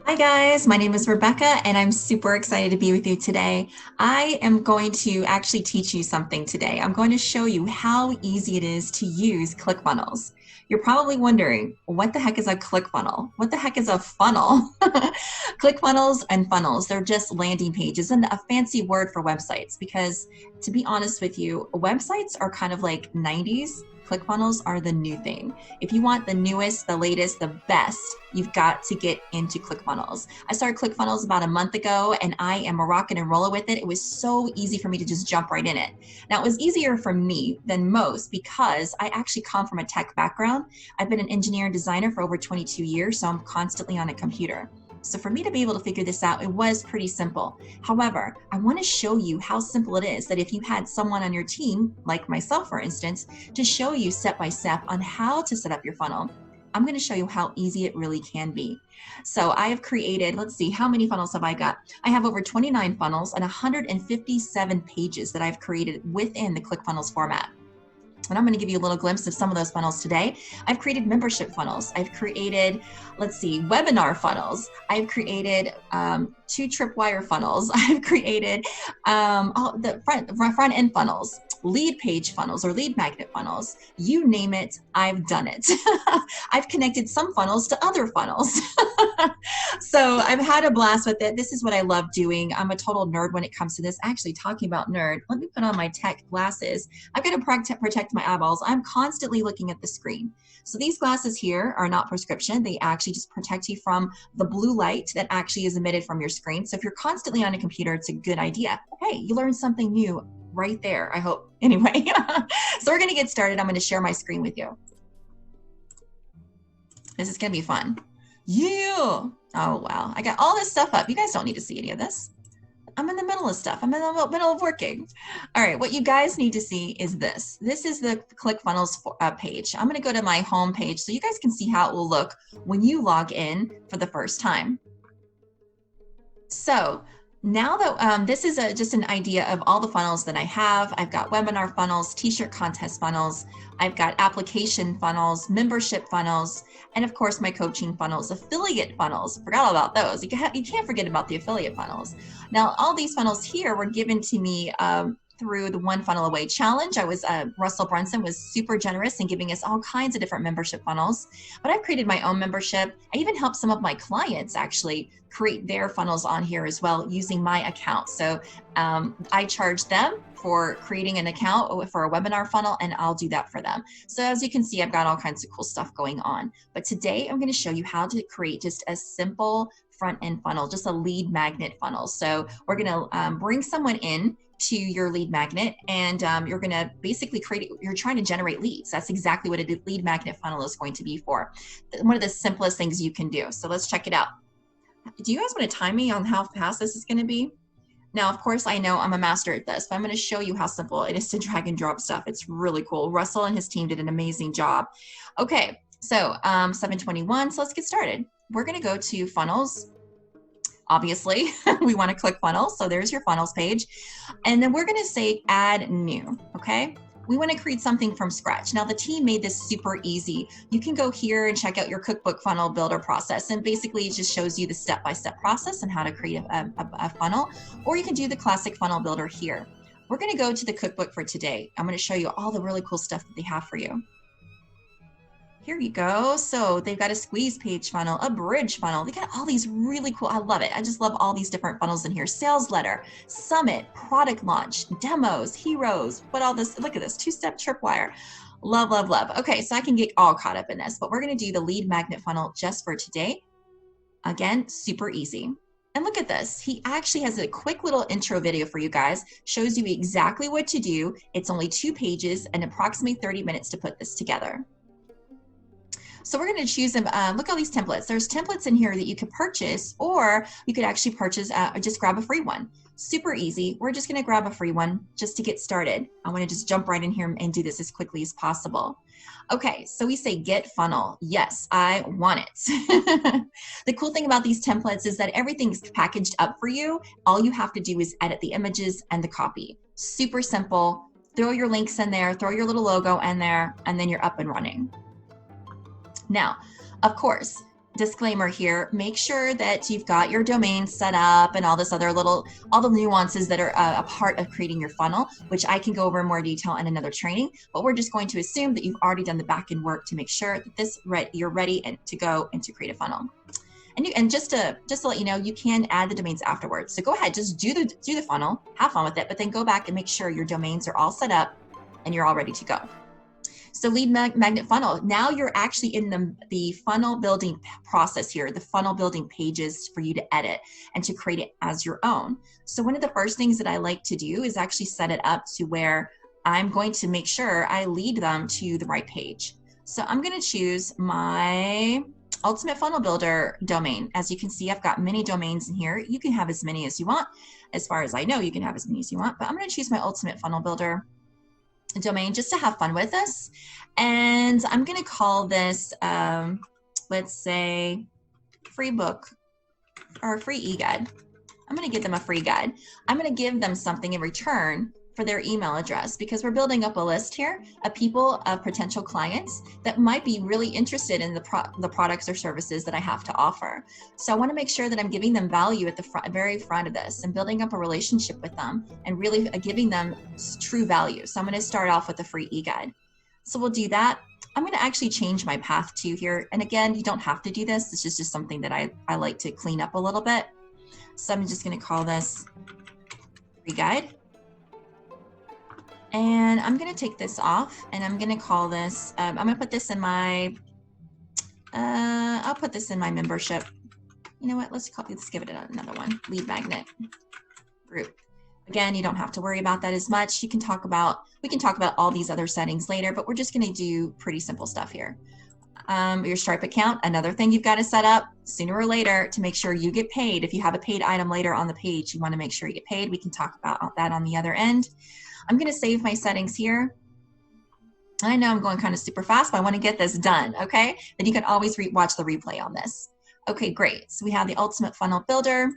Hi guys, my name is Rebecca and I'm super excited to be with you today. I am going to actually teach you something today. I'm going to show you how easy it is to use ClickFunnels. You're probably wondering, what the heck is a ClickFunnel? What the heck is a funnel? ClickFunnels and funnels, they're just landing pages and a fancy word for websites because to be honest with you, websites are kind of like 90s. ClickFunnels are the new thing. If you want the newest, the latest, the best, you've got to get into ClickFunnels. I started ClickFunnels about a month ago and I am a rockin' and rollin' with it. It was so easy for me to just jump right in it. Now, it was easier for me than most because I actually come from a tech background. I've been an engineer and designer for over 22 years, so I'm constantly on a computer. So for me to be able to figure this out, it was pretty simple. However, I want to show you how simple it is that if you had someone on your team, like myself, for instance, to show you step by step on how to set up your funnel, I'm going to show you how easy it really can be. So I have created, let's see, how many funnels have I got? I have over 29 funnels and 157 pages that I've created within the ClickFunnels format. And I'm going to give you a little glimpse of some of those funnels today. I've created membership funnels. I've created, let's see, webinar funnels. I've created 2 tripwire funnels. I've created all the front end funnels, lead page funnels or lead magnet funnels. You name it, I've done it. I've connected some funnels to other funnels. So I've had a blast with it. This is what I love doing. I'm a total nerd when it comes to this. Actually, talking about nerd, let me put on my tech glasses. I've got to protect my eyeballs. I'm constantly looking at the screen. So these glasses here are not prescription. They actually just protect you from the blue light that actually is emitted from your screen. So if you're constantly on a computer, it's a good idea. Hey, you learned something new right there, I hope. Anyway, so we're going to get started. I'm going to share my screen with you. This is going to be fun. Yeah. Oh, wow. I got all this stuff up. You guys don't need to see any of this. I'm in the middle of stuff. I'm in the middle of working. All right, what you guys need to see is this. This is the ClickFunnels page. I'm gonna go to my home page so you guys can see how it will look when you log in for the first time. So now that this is just an idea of all the funnels that I have. I've got webinar funnels, t-shirt contest funnels. I've got application funnels, membership funnels, and of course my coaching funnels, affiliate funnels. Forgot all about those. You can't forget about the affiliate funnels. Now, all these funnels here were given to me through the One Funnel Away challenge. Russell Brunson was super generous in giving us all kinds of different membership funnels, but I've created my own membership. I even helped some of my clients actually create their funnels on here as well using my account. So I charge them for creating an account for a webinar funnel, and I'll do that for them. So as you can see, I've got all kinds of cool stuff going on. But today I'm going to show you how to create just a simple front end funnel, just a lead magnet funnel. So we're going to bring someone in to your lead magnet, and you're going to basically you're trying to generate leads. That's exactly what a lead magnet funnel is going to be for. One of the simplest things you can do. So let's check it out. Do you guys want to time me on how fast this is going to be? Now, of course, I know I'm a master at this, but I'm going to show you how simple it is to drag and drop stuff. It's really cool. Russell and his team did an amazing job. Okay, so 721, so let's get started. We're going to go to funnels. Obviously, we want to click funnels. So there's your funnels page. And then we're going to say add new, okay? We want to create something from scratch. Now, the team made this super easy. You can go here and check out your cookbook funnel builder process. And basically, it just shows you the step-by-step process and how to create a funnel. Or you can do the classic funnel builder here. We're going to go to the cookbook for today. I'm going to show you all the really cool stuff that they have for you. Here you go. So they've got a squeeze page funnel, a bridge funnel. They got all these really cool, I love it. I just love all these different funnels in here. Sales letter, summit, product launch, demos, heroes, what all this, look at this, 2-step tripwire. Love, love, love. Okay, so I can get all caught up in this, but we're gonna do the lead magnet funnel just for today. Again, super easy. And look at this. He actually has a quick little intro video for you guys, shows you exactly what to do. It's only 2 pages and approximately 30 minutes to put this together. So we're going to choose them. Look at all these templates. There's templates in here that you could purchase, or you could actually purchase, just grab a free one. Super easy. We're just going to grab a free one just to get started. I want to just jump right in here and do this as quickly as possible. Okay, so we say get funnel. Yes, I want it. The cool thing about these templates is that everything's packaged up for you. All you have to do is edit the images and the copy. Super simple. Throw your links in there, throw your little logo in there, and then you're up and running. Now, of course, disclaimer here, make sure that you've got your domain set up and all this other all the nuances that are a part of creating your funnel, which I can go over in more detail in another training, but we're just going to assume that you've already done the back end work to make sure that you're ready to go and to create a funnel. And just to let you know, you can add the domains afterwards. So go ahead, just do the funnel, have fun with it, but then go back and make sure your domains are all set up and you're all ready to go. So lead magnet funnel. Now you're actually in the funnel building process here, the funnel building pages for you to edit and to create it as your own. So one of the first things that I like to do is actually set it up to where I'm going to make sure I lead them to the right page. So I'm going to choose my Ultimate Funnel Builder domain. As you can see, I've got many domains in here. You can have as many as you want. As far as I know, you can have as many as you want, but I'm going to choose my Ultimate Funnel Builder domain just to have fun with this. And I'm going to call this, let's say, free book or free e-guide. I'm going to give them a free guide. I'm going to give them something in return for their email address, because we're building up a list here of people, of potential clients that might be really interested in the products or services that I have to offer. So I want to make sure that I'm giving them value at the very front of this and building up a relationship with them and really giving them true value. So I'm going to start off with a free e-guide. So we'll do that. I'm going to actually change my path to here. And again, you don't have to do this. This is just something that I like to clean up a little bit. So I'm just going to call this free guide. And I'm going to take this off and I'm going to call this, I'm going to put this in my, I'll put this in my membership. You know what, let's give it another one, lead magnet group. Again, you don't have to worry about that as much. We can talk about all these other settings later, but we're just going to do pretty simple stuff here. Your Stripe account, another thing you've got to set up sooner or later to make sure you get paid. If you have a paid item later on the page, you want to make sure you get paid. We can talk about that on the other end. I'm going to save my settings here. I know I'm going kind of super fast, but I want to get this done, okay? Then you can always watch the replay on this. Okay, great. So we have the Ultimate Funnel Builder.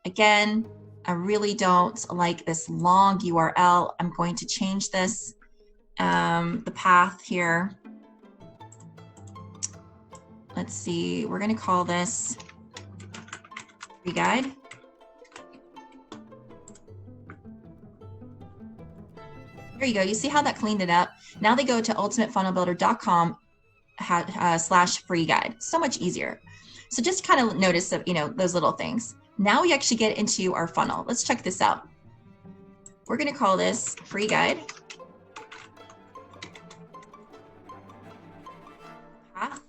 Again, I really don't like this long URL. I'm going to change this, the path here. Let's see, we're going to call this free guide. There you go. You see how that cleaned it up? Now they go to ultimatefunnelbuilder.com /free guide. So much easier. So just kind of notice that, those little things. Now we actually get into our funnel. Let's check this out. We're going to call this free guide. Path.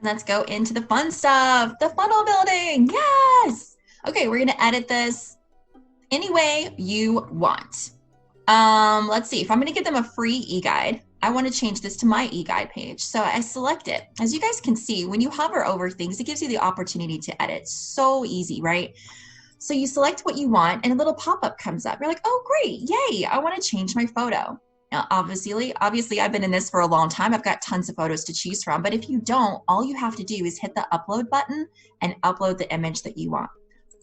And let's go into the fun stuff, the funnel building. Yes. Okay, we're going to edit this any way you want. Let's see, if I'm going to give them a free e-guide, I want to change this to my e-guide page. So I select it. As you guys can see, when you hover over things, it gives you the opportunity to edit. So easy, right? So you select what you want and a little pop-up comes up. You're like, oh, great. Yay. I want to change my photo. Now, obviously, I've been in this for a long time. I've got tons of photos to choose from. But if you don't, all you have to do is hit the upload button and upload the image that you want.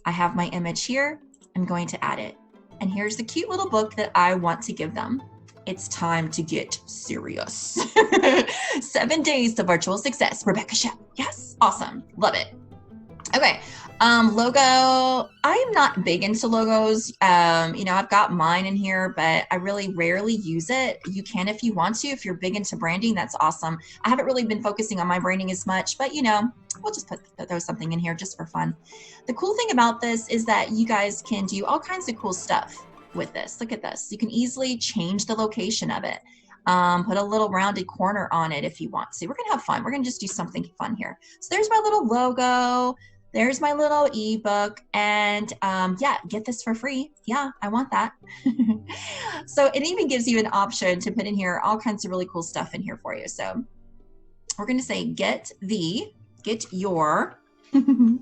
I have my image here. I'm going to add it. And here's the cute little book that I want to give them. It's time to get serious. 7 days to virtual success. Rebecca Shep. Yes. Awesome. Love it. Okay. Logo. I'm not big into logos. I've got mine in here, but I really rarely use it. You can if you want to. If you're big into branding, that's awesome. I haven't really been focusing on my branding as much, but we'll just throw something in here just for fun. The cool thing about this is that you guys can do all kinds of cool stuff with this. Look at this. You can easily change the location of it. Put a little rounded corner on it if you want to. We're going to have fun. We're going to just do something fun here. So there's my little logo. There's my little ebook, and yeah, get this for free. Yeah, I want that. So it even gives you an option to put in here all kinds of really cool stuff in here for you. So we're going to say get your 7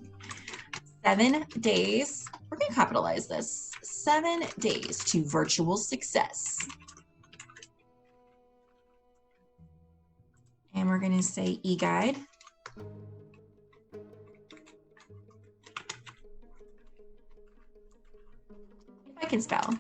days. We're going to capitalize this. 7 days to virtual success. And we're going to say e-guide. I can spell.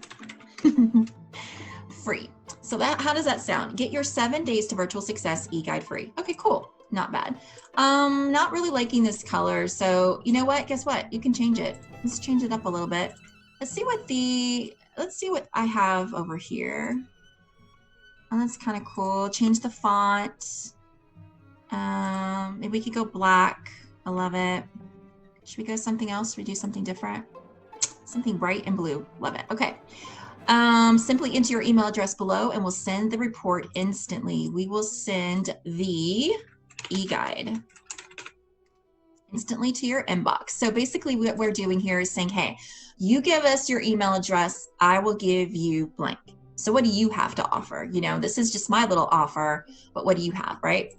free. So that, how does that sound? Get your 7 days to virtual success e-guide free. Okay, cool. Not bad. Not really liking this color. So you know what? Guess what? You can change it. Let's change it up a little bit. Let's see what I have over here. Oh, that's kind of cool. Change the font. Maybe we could go black. I love it. Should we go something else? Should we do something different? Something bright and blue. Love it. Okay. Simply enter your email address below and we'll send the report instantly. We will send the e-guide instantly to your inbox. So basically what we're doing here is saying, hey, you give us your email address, I will give you blank. So what do you have to offer? You know, this is just my little offer, but what do you have, right?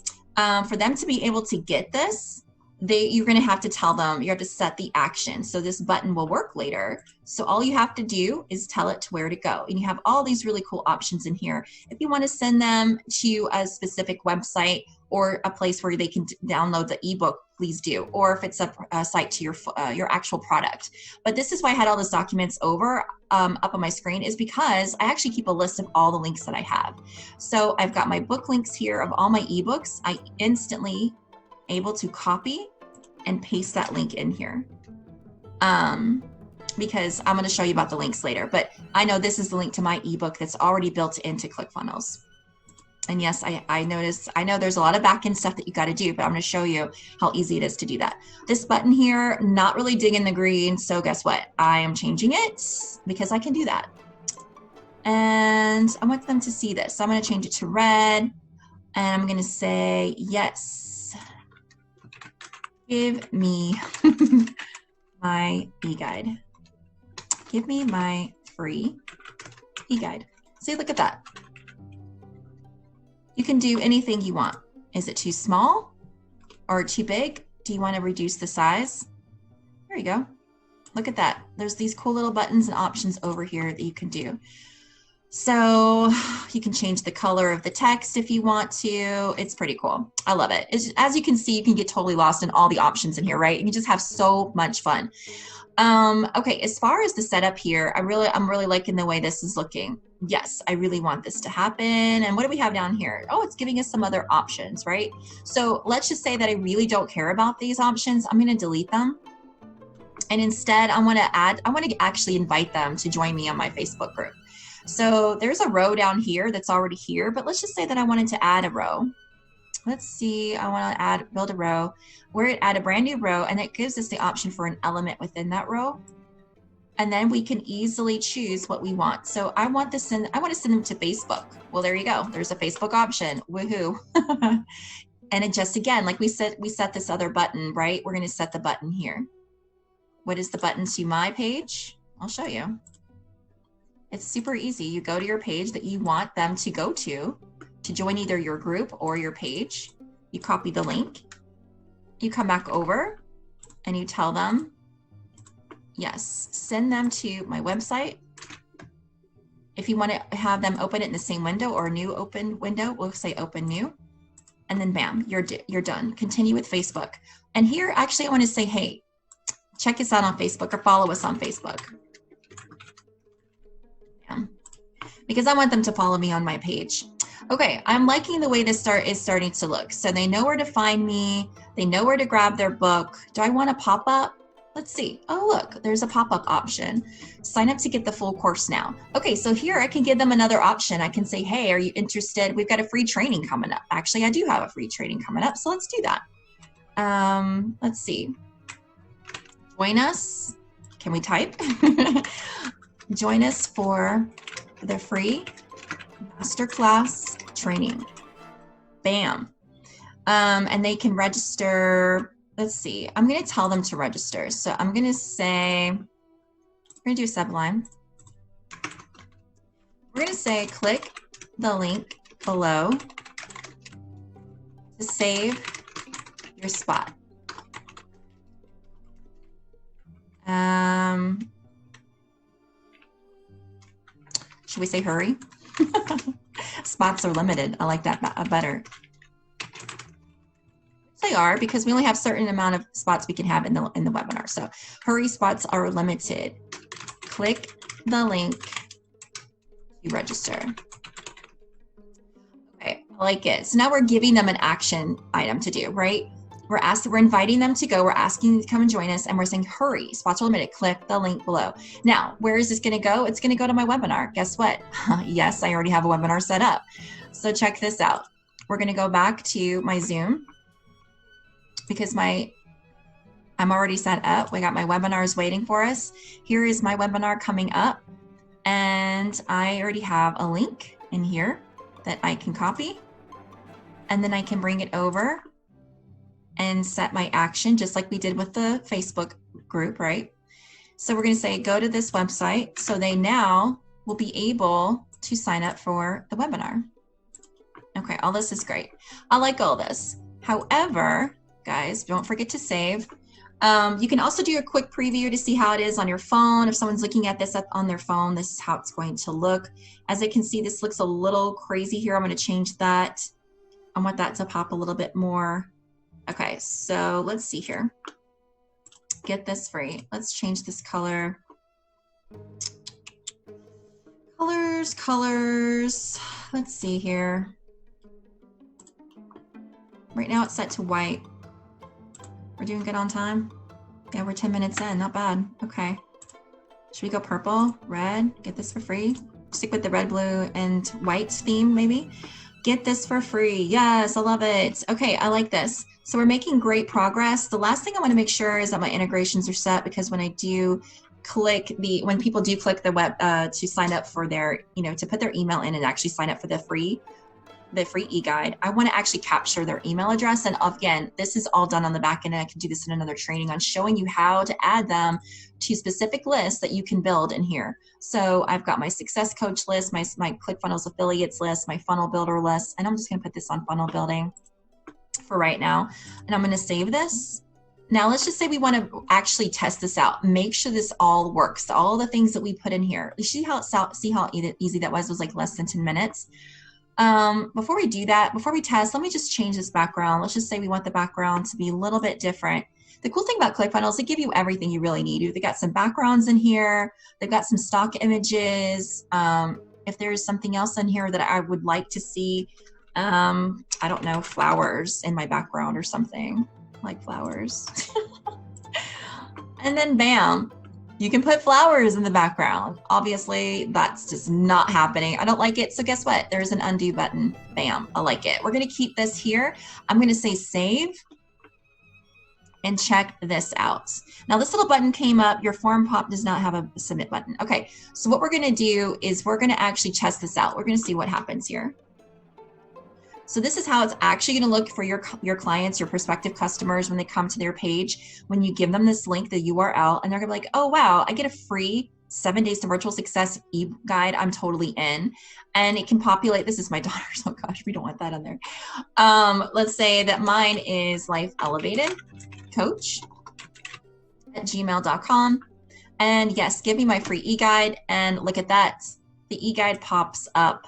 For them to be able to get this, you're going to have to tell them, you have to set the action. So this button will work later. So all you have to do is tell it to where to go. And you have all these really cool options in here. If you want to send them to a specific website or a place where they can download the ebook, please do. Or if it's a site to your actual product. But this is why I had all those documents up on my screen, is because I actually keep a list of all the links that I have. So I've got my book links here of all my ebooks. I instantly able to copy and paste that link in here. Because I'm going to show you about the links later, but I know this is the link to my ebook that's already built into Clickfunnels. And yes, I noticed, I know there's a lot of back-end stuff that you got to do, but I'm going to show you how easy it is to do that. This button here, not really digging the green. So guess what? I am changing it because I can do that. And I want them to see this. So I'm going to change it to red and I'm going to say, yes. Give me my e-guide. Give me my free e-guide. See, look at that. You can do anything you want. Is it too small or too big? Do you want to reduce the size? There you go. Look at that. There's these cool little buttons and options over here that you can do. So you can change the color of the text if you want to. It's pretty cool. I love it. As you can see, you can get totally lost in all the options in here, right? You can just have so much fun. Okay, as far as the setup here, I'm really liking the way this is looking. Yes, I really want this to happen. And what do we have down here? Oh, it's giving us some other options, right? So let's just say that I really don't care about these options. I'm going to delete them. And instead, I want to actually invite them to join me on my Facebook group. So there's a row down here that's already here, but let's just say that I wanted to add a row. Let's see, I want to build a row. We're add a brand new row, and it gives us the option for an element within that row. And then we can easily choose what we want. So I want to send them to Facebook. Well, there you go. There's a Facebook option. Woohoo. And it just, again, like we set this other button, right? We're going to set the button here. What is the button to my page? I'll show you. It's super easy. You go to your page that you want them to go to join either your group or your page. You copy the link. You come back over and you tell them, yes, send them to my website. If you want to have them open it in the same window or a new open window, we'll say open new. And then bam, you're done. Continue with Facebook. And here, actually, I want to say, hey, check us out on Facebook or follow us on Facebook. Because I want them to follow me on my page. Okay, I'm liking the way this is starting to look. So they know where to find me. They know where to grab their book. Do I want a pop-up? Let's see. Oh, look, there's a pop-up option. Sign up to get the full course now. Okay, so here I can give them another option. I can say, hey, are you interested? We've got a free training coming up. Actually, I do have a free training coming up, so let's do that. Let's see. Join us. Can we type? Join us for the free masterclass training. Bam. And they can register. Let's see. I'm going to tell them to register. So I'm going to say, we're going to do a subline. We're going to say, click the link below to save your spot. Should we say hurry? Spots are limited. I like that better. They are, because we only have a certain amount of spots we can have in the webinar. So hurry, spots are limited. Click the link to register. I like it. So now we're giving them an action item to do, right? We're inviting them to go. We're asking them to come and join us, and we're saying, hurry, spots are limited. Click the link below. Now, where is this going to go? It's going to go to my webinar. Guess what? Yes, I already have a webinar set up. So check this out. We're going to go back to my Zoom because I'm already set up. We got my webinars waiting for us. Here is my webinar coming up, and I already have a link in here that I can copy, and then I can bring it over and set my action just like we did with the Facebook group, right? So we're going to say, go to this website. So they now will be able to sign up for the webinar. Okay, all this is great. I like all this. However, guys, don't forget to save. You can also do a quick preview to see how it is on your phone. If someone's looking at this on their phone, this is how it's going to look. As I can see, this looks a little crazy here. I'm going to change that. I want that to pop a little bit more. Okay, so let's see here. Get this free. Let's change this color. Colors. Let's see here. Right now it's set to white. We're doing good on time. Yeah, we're 10 minutes in, not bad. Okay. Should we go purple, red? Get this for free. Stick with the red, blue, and white theme, maybe. Get this for free. Yes, I love it. Okay, I like this. So we're making great progress. The last thing I want to make sure is that my integrations are set, because when I do when people do click the web to sign up for their, to put their email in and actually sign up for the free e-guide, I want to actually capture their email address. And again, this is all done on the back end, and I can do this in another training on showing you how to add them to specific lists that you can build in here. So I've got my success coach list, my Clickfunnels affiliates list, my funnel builder list, and I'm just going to put this on funnel building for right now. And I'm going to save this. Now let's just say we want to actually test this out. Make sure this all works. All the things that we put in here. See how easy that was? It was like less than 10 minutes. Before we do that, before we test, let me just change this background. Let's just say we want the background to be a little bit different. The cool thing about Clickfunnels, they give you everything you really need. They got some backgrounds in here. They've got some stock images. If there's something else in here that I would like to see, I don't know, flowers in my background or something, like flowers. And then bam, you can put flowers in the background. Obviously, that's just not happening. I don't like it. So guess what? There's an undo button. Bam, I like it. We're going to keep this here. I'm going to say save and check this out. Now this little button came up. Your form pop does not have a submit button. Okay, so what we're going to do is we're going to actually test this out. We're going to see what happens here. So this is how it's actually going to look for your clients, your prospective customers when they come to their page, when you give them this link, the URL, and they're going to be like, oh, wow, I get a free 7 days to virtual success e-guide. I'm totally in. And it can populate. This is my daughter's. Oh gosh, we don't want that on there. Let's say that mine is Life Elevated Coach at gmail.com. And yes, give me my free e-guide. And look at that. The e-guide pops up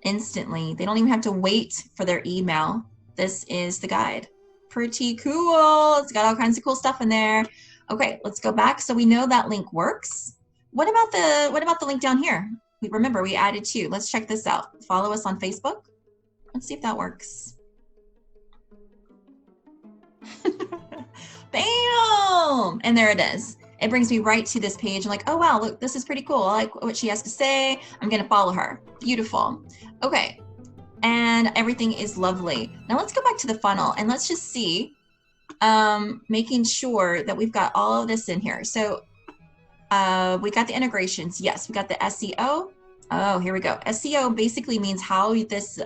instantly. They don't even have to wait for their email. This is the guide. Pretty cool. It's got all kinds of cool stuff in there. Okay, let's go back. So we know that link works. What about the link down here? Remember, we added 2. Let's check this out. Follow us on Facebook. Let's see if that works. Bam! And there it is. It brings me right to this page. I'm like, oh, wow, look, this is pretty cool. I like what she has to say. I'm going to follow her. Beautiful. Okay. And everything is lovely. Now let's go back to the funnel and let's just see, making sure that we've got all of this in here. So we got the integrations. Yes, we got the SEO. Oh, here we go. SEO basically means how this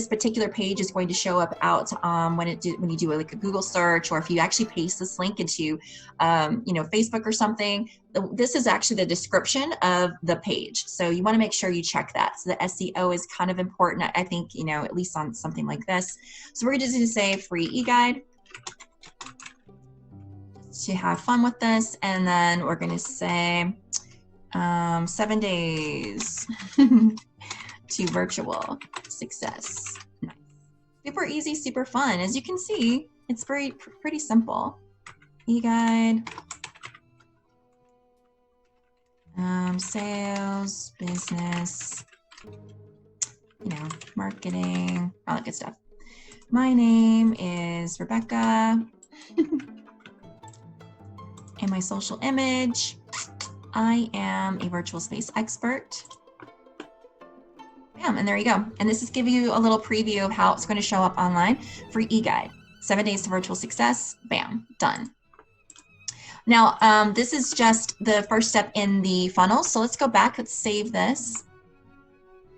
particular page is going to show up out when you do like a Google search, or if you actually paste this link into Facebook or something. This is actually the description of the page, so you want to make sure you check that. So the SEO is kind of important, I think, at least on something like this. So we're just going to say free e-guide to have fun with this, and then we're going to say 7 days to virtual success. Nice. Super easy, super fun. As you can see, it's pretty simple. E-guide, sales, business, marketing, all that good stuff. My name is Rebecca. And my social image, I am a virtual space expert. Bam, and there you go. And this is giving you a little preview of how it's going to show up online. Free e-guide, 7 days to virtual success. Bam, done. Now, this is just the first step in the funnel. So let's go back, let's save this.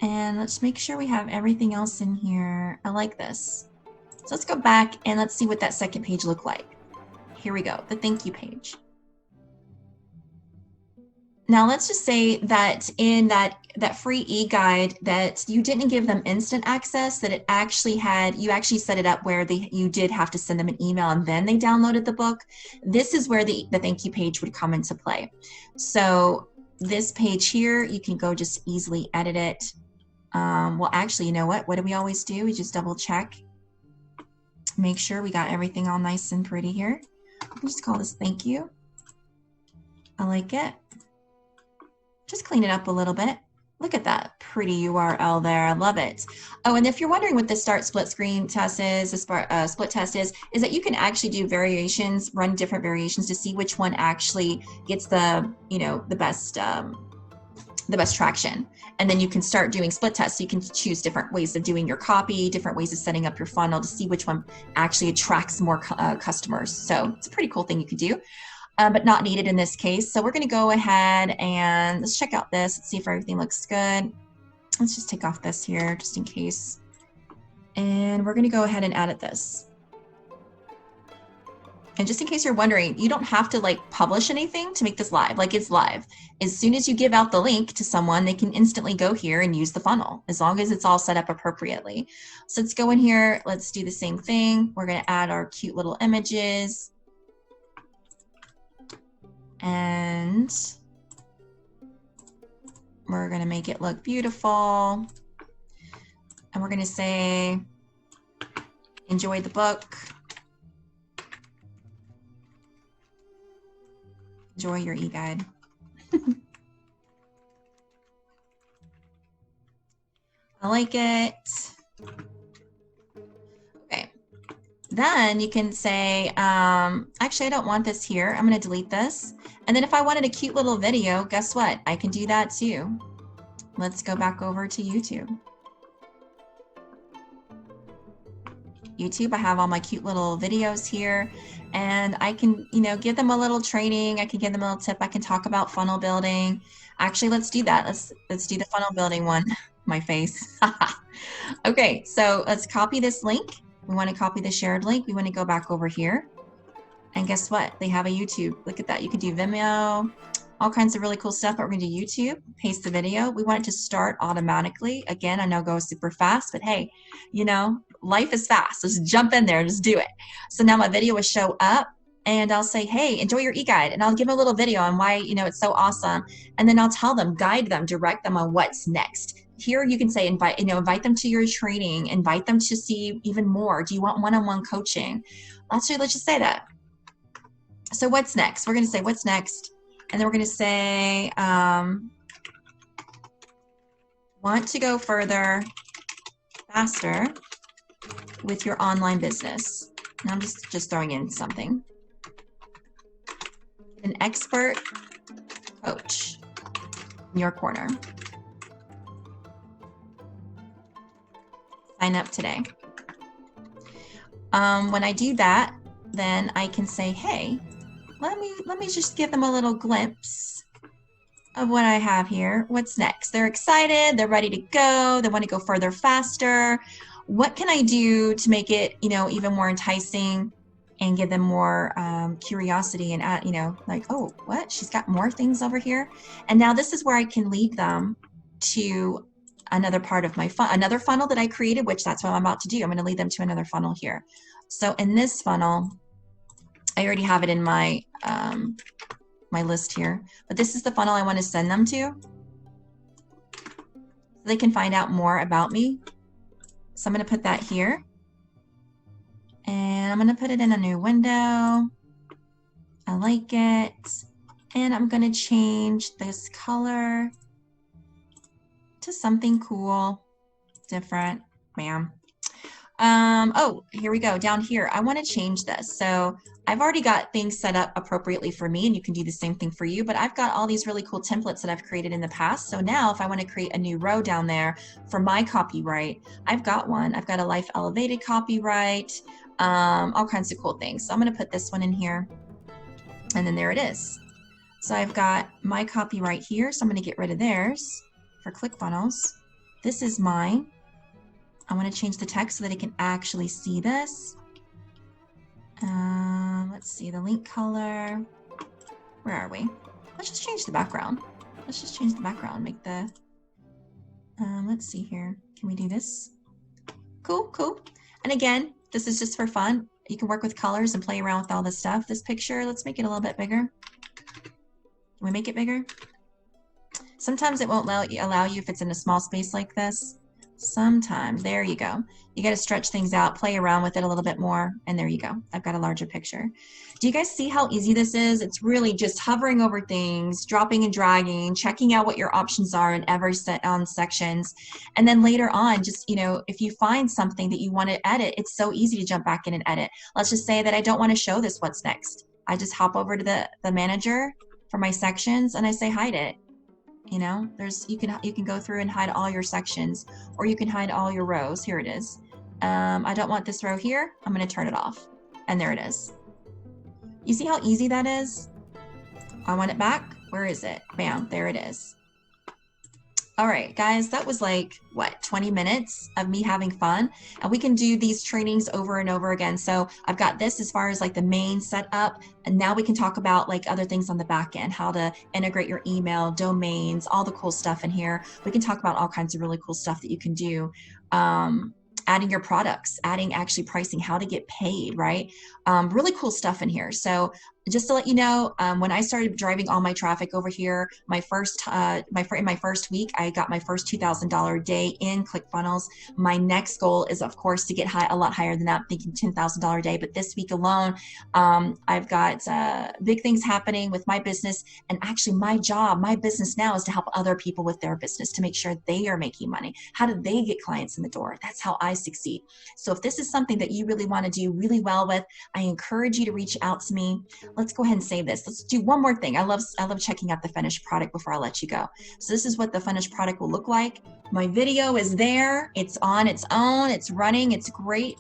And let's make sure we have everything else in here. I like this. So let's go back and let's see what that second page looked like. Here we go, the thank you page. Now let's just say that in that free e-guide that you didn't give them instant access, that it actually had, you actually set it up where you did have to send them an email and then they downloaded the book. This is where the thank you page would come into play. So this page here, you can go just easily edit it. Well, actually, you know what do we always do? We just double check, make sure we got everything all nice and pretty here. We'll just call this thank you. I like it. Just clean it up a little bit. Look at that pretty URL there. I love it. Oh, and if you're wondering what the start split screen test is, the split test is that you can actually do variations, run different variations to see which one actually gets the, the best traction. And then you can start doing split tests. So you can choose different ways of doing your copy, different ways of setting up your funnel to see which one actually attracts more customers. So it's a pretty cool thing you could do. But not needed in this case. So we're going to go ahead and let's check out this. Let's see if everything looks good. Let's just take off this here just in case. And we're going to go ahead and edit this. And just in case you're wondering, you don't have to publish anything to make this live. It's live. As soon as you give out the link to someone, they can instantly go here and use the funnel as long as it's all set up appropriately. So let's go in here. Let's do the same thing. We're going to add our cute little images. And we're going to make it look beautiful. And we're going to say, enjoy the book. Enjoy your e-guide. I like it. Okay. Then you can say, actually, I don't want this here. I'm going to delete this. And then if I wanted a cute little video, guess what? I can do that too. Let's go back over to YouTube. I have all my cute little videos here, and I can, give them a little training. I can give them a little tip. I can talk about funnel building. Actually, let's do that. Let's do the funnel building one. My face. Okay, so let's copy this link. We want to copy the shared link. We want to go back over here. And guess what? They have a YouTube. Look at that. You can do Vimeo, all kinds of really cool stuff, but we're going to do YouTube, paste the video. We want it to start automatically. Again, I know it goes super fast, but hey, life is fast. Just jump in there, just do it. So now my video will show up and I'll say, hey, enjoy your e-guide. And I'll give them a little video on why, it's so awesome. And then I'll tell them, guide them, direct them on what's next. Here you can say, invite them to your training, invite them to see even more. Do you want one-on-one coaching? Let's just say that. So what's next? We're going to say, what's next? And then we're going to say, want to go further, faster with your online business. Now I'm just throwing in something. An expert coach in your corner. Sign up today. When I do that, then I can say, hey, let me just give them a little glimpse of what I have here. What's next? They're excited. They're ready to go. They want to go further, faster. What can I do to make it, even more enticing and give them more curiosity and, oh, what? She's got more things over here. And now this is where I can lead them to another part of my another funnel that I created, which that's what I'm about to do. I'm going to lead them to another funnel here. So in this funnel, I already have it in my my list here, but this is the funnel I want to send them to so they can find out more about me. So I'm going to put that here and I'm going to put it in a new window. I like it. And I'm going to change this color to something cool. different, bam. Oh, here we go. Down here, I want to change this. So I've already got things set up appropriately for me, and you can do the same thing for you, but I've got all these really cool templates that I've created in the past. So now if I want to create a new row down there for my copyright, I've got one. I've got a life elevated copyright, all kinds of cool things. So I'm going to put this one in here, and then there it is. So I've got my copyright here. So I'm going to get rid of theirs for Clickfunnels. This is mine. I want to change the text so that it can actually see this. Let's see the link color. Where are we? Let's just change the background. Let's just change the background. Make the, let's see here. Can we do this? Cool, cool. And again, this is just for fun. You can work with colors and play around with all this stuff. This picture, let's make it a little bit bigger. Can we make it bigger? Sometimes it won't allow you if it's in a small space like this. Sometimes, there you go. You got to stretch things out, play around with it a little bit more, and there you go. I've got a larger picture. Do you guys see how easy this is? It's really just hovering over things, dropping and dragging, checking out what your options are in every sections. And then later on, just, you know, if you find something that you want to edit, it's so easy to jump back in and edit. Let's just say that I don't want to show this what's next. I just hop over to the manager for my sections and I say hide it. You know, you can go through and hide all your sections, or you can hide all your rows. Here it is. I don't want this row here. I'm going to turn it off. And there it is. You see how easy that is? I want it back. Where is it? Bam, there it is. All right, guys, that was like, what, 20 minutes of me having fun. And we can do these trainings over and over again. So I've got this as far as like the main setup. And now we can talk about like other things on the back end, how to integrate your email, domains, all the cool stuff in here. We can talk about all kinds of really cool stuff that you can do. Adding your products, adding actually pricing, how to get paid, right? Really cool stuff in here. So just to let you know, when I started driving all my traffic over here, in my first week, I got my first $2,000 day in Clickfunnels. My next goal is, of course, to get a lot higher than that, thinking $10,000 a day. But this week alone, I've got big things happening with my business. And actually my job, my business now is to help other people with their business to make sure they are making money. How do they get clients in the door? That's how I succeed. So if this is something that you really want to do really well with, I encourage you to reach out to me. Let's go ahead and save this. Let's do one more thing. I love checking out the finished product before I let you go. So this is what the finished product will look like. My video is there. It's on its own. It's running. It's great.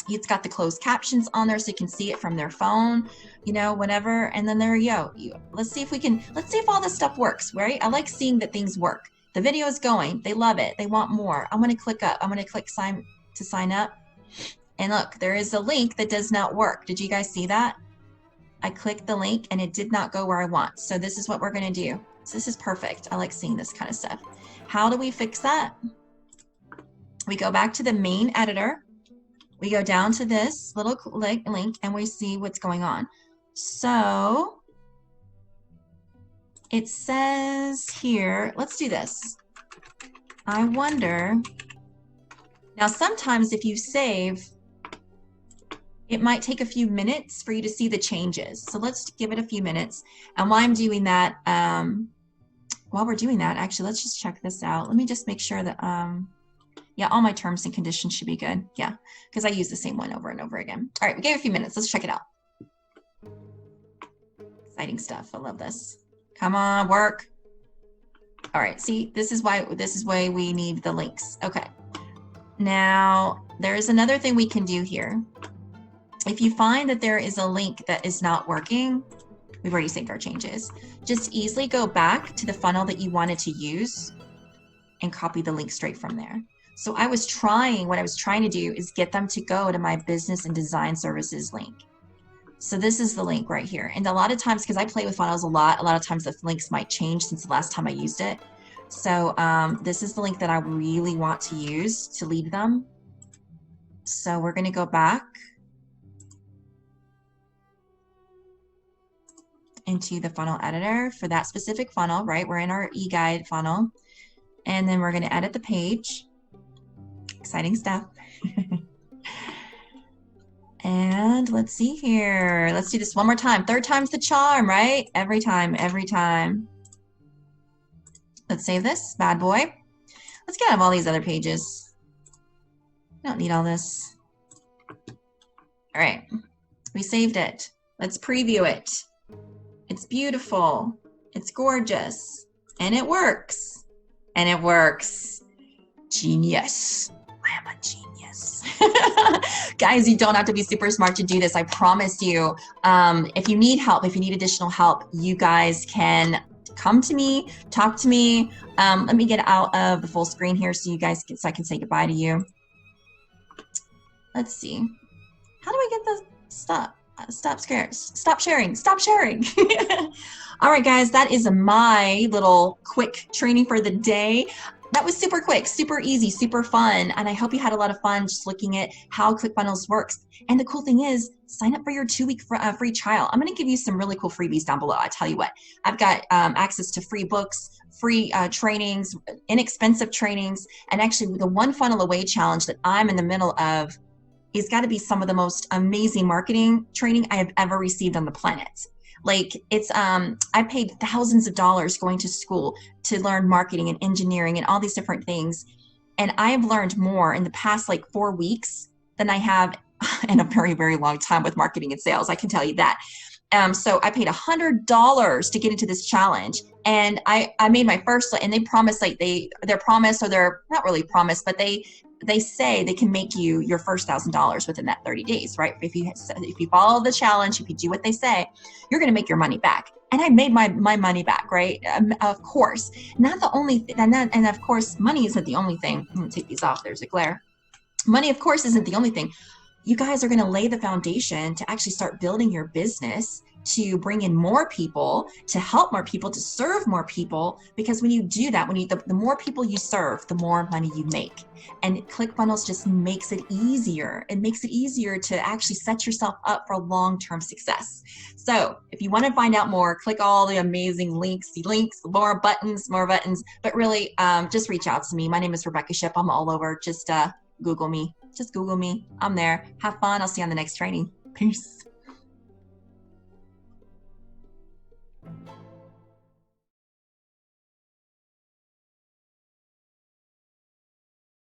It's got the closed captions on there so you can see it from their phone, you know, whatever. And then there you go. Let's see if all this stuff works, right? I like seeing that things work. The video is going. They love it. They want more. I'm going to click up. I'm going to click sign up. And look, there is a link that does not work. Did you guys see that? I clicked the link and it did not go where I want. So this is what we're going to do. So this is perfect. I like seeing this kind of stuff. How do we fix that? We go back to the main editor. We go down to this little link and we see what's going on. So it says here, let's do this. I wonder, now sometimes if you save, it might take a few minutes for you to see the changes. So let's give it a few minutes. And while I'm doing that, while we're doing that, actually, let's just check this out. Let me just make sure that, yeah, all my terms and conditions should be good. Yeah, because I use the same one over and over again. All right, we gave a few minutes. Let's check it out. Exciting stuff. I love this. Come on, work. All right, see, this is why we need the links. Okay. Now, there's another thing we can do here. If you find that there is a link that is not working, we've already saved our changes. Just easily go back to the funnel that you wanted to use and copy the link straight from there. So what I was trying to do is get them to go to my business and design services link. So this is the link right here. And a lot of times, because I play with funnels a lot of times the links might change since the last time I used it. So this is the link that I really want to use to lead them. So we're going to go back into the funnel editor for that specific funnel, right? We're in our e-guide funnel. And then we're going to edit the page. Exciting stuff. And let's see here. Let's do this one more time. Third time's the charm, right? Every time, every time. Let's save this bad boy. Let's get out of all these other pages. I don't need all this. All right, we saved it. Let's preview it. It's beautiful. It's gorgeous. And it works. And it works. Genius. I am a genius. Guys, you don't have to be super smart to do this. I promise you. If you need help, if you need additional help, you guys can come to me, talk to me. Let me get out of the full screen here so you guys so I can say goodbye to you. Let's see. How do I get the stop sharing? Stop sharing. All right, guys, that is my little quick training for the day. That was super quick, super easy, super fun. And I hope you had a lot of fun just looking at how Clickfunnels works. And the cool thing is, sign up for your 2-week free trial. I'm going to give you some really cool freebies down below. I tell you what, I've got access to free books, free trainings, inexpensive trainings. And actually the One Funnel Away challenge that I'm in the middle of is got to be some of the most amazing marketing training I have ever received on the planet. Like it's, I paid thousands of dollars going to school to learn marketing and engineering and all these different things. And I have learned more in the past like 4 weeks than I have in a very, very long time with marketing and sales. I can tell you that. So I paid $100 to get into this challenge, and I made my first, and they promise like they're promised, or they're not really promised, but they say they can make you your first $1,000 within that 30 days, right? If you follow the challenge, if you do what they say, you're going to make your money back. And I made my money back, right? Of course, not the only thing, and of course, money isn't the only thing. I'm going to take these off. There's a glare. Money, of course, isn't the only thing. You guys are going to lay the foundation to actually start building your business, to bring in more people, to help more people, to serve more people. Because when you do that, the more people you serve, the more money you make. And ClickFunnels just makes it easier. It makes it easier to actually set yourself up for long-term success. So if you want to find out more, click all the amazing links, more buttons, but really just reach out to me. My name is Rebecca Ship. I'm all over. Just Google me. I'm there. Have fun. I'll see you on the next training. Peace.